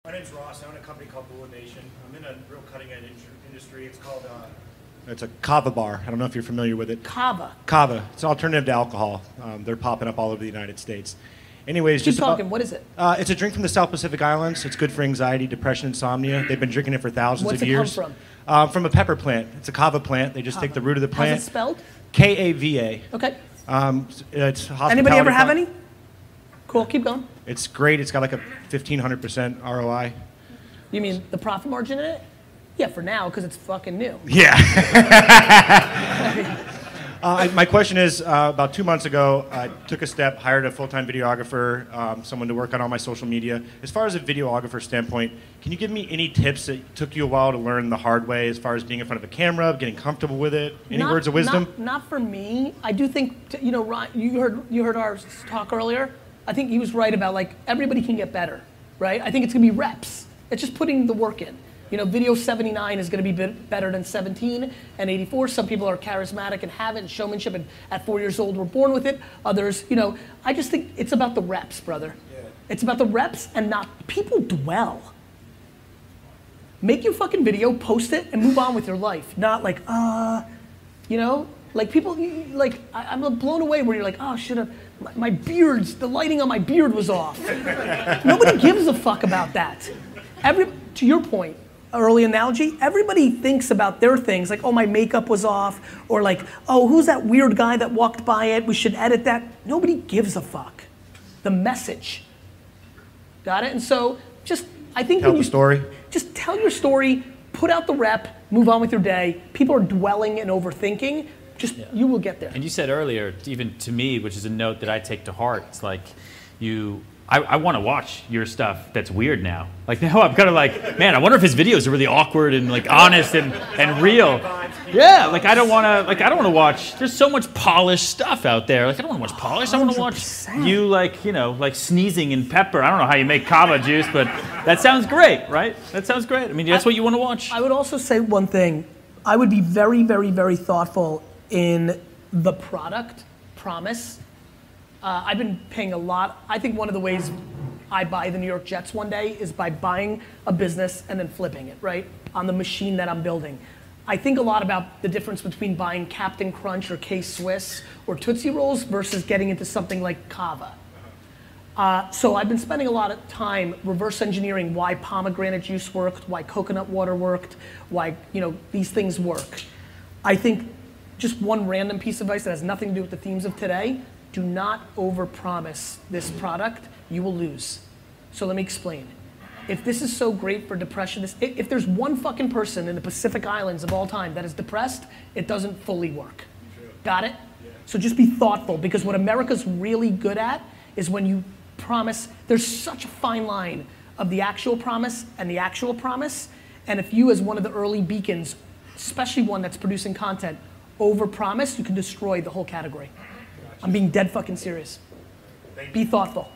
My name's Ross. I own a company called Blue Nation. I'm in a real cutting-edge industry. It's called, it's a kava bar. I don't know if you're familiar with it. Kava? Kava. It's an alternative to alcohol. They're popping up all over the United States. Anyways, Keep talking. What is it? It's a drink from the South Pacific Islands. It's good for anxiety, depression, insomnia. They've been drinking it for thousands of years. What's it come from? From a pepper plant. It's a kava plant. They just take the root of the plant. How's it spelled? K-A-V-A. Okay. It's hospitality. Anybody ever have any? Cool. Keep going. It's great. It's got like a 1,500% ROI. You mean the profit margin in it? Yeah, for now, because it's fucking new. Yeah. My question is, about 2 months ago, I took a step, hired a full-time videographer, someone to work on all my social media. As far as a videographer standpoint, can you give me any tips that took you a while to learn the hard way as far as being in front of a camera, getting comfortable with it? Any words of wisdom? Not for me. I do think, you know, Ron, you heard our talk earlier. I think he was right about, like, everybody can get better, right? I think it's going to be reps. It's just putting the work in. You know, video 79 is going to be better than 17 and 84. Some people are charismatic and have it, and showmanship, and at 4 years old were born with it. Others, you know, I just think it's about the reps, brother. Yeah. It's about the reps and not, people dwell. Make your fucking video, post it, and move on with your life. Not like, you know, like people, like, I'm blown away where you're like, oh, should have, my beard's, the lighting on my beard was off. Nobody gives a fuck about that. To your point, early analogy, everybody thinks about their things, like, oh, my makeup was off, or like, oh, who's that weird guy that walked by it, we should edit that. Nobody gives a fuck. The message. Got it? And so, just, I think tell the story. Just tell your story, put out the rep, move on with your day. People are dwelling and overthinking. Just, you will get there. And you said earlier, even to me, which is a note that I take to heart, it's like, I want to watch your stuff that's weird now. Like now I'm kind of like, man, I wonder if his videos are really awkward and like honest and real. Yeah, like I don't want to watch, there's so much polished stuff out there. Like I don't want to watch polish, I want to watch you like, you know, like sneezing in pepper. I don't know how you make kava juice, but that sounds great, right? That sounds great. I mean, that's what you want to watch. I would also say one thing. I would be very, very, very thoughtful in the product promise. I've been paying a lot. I think one of the ways I buy the New York Jets one day is by buying a business and then flipping it, right? On the machine that I'm building. I think a lot about the difference between buying Captain Crunch or K-Swiss or Tootsie Rolls versus getting into something like Kava. So I've been spending a lot of time reverse engineering why pomegranate juice worked, why coconut water worked, why, you know, these things work. I think just one random piece of advice that has nothing to do with the themes of today, do not overpromise this product, you will lose. So let me explain. If this is so great for depression, if there's one fucking person in the Pacific Islands of all time that is depressed, it doesn't fully work. Got it? Yeah. So just be thoughtful, because what America's really good at is when you promise, there's such a fine line of the actual promise and the actual promise, and if you as one of the early beacons, especially one that's producing content, overpromise, you can destroy the whole category. I'm being dead fucking serious. Be thoughtful.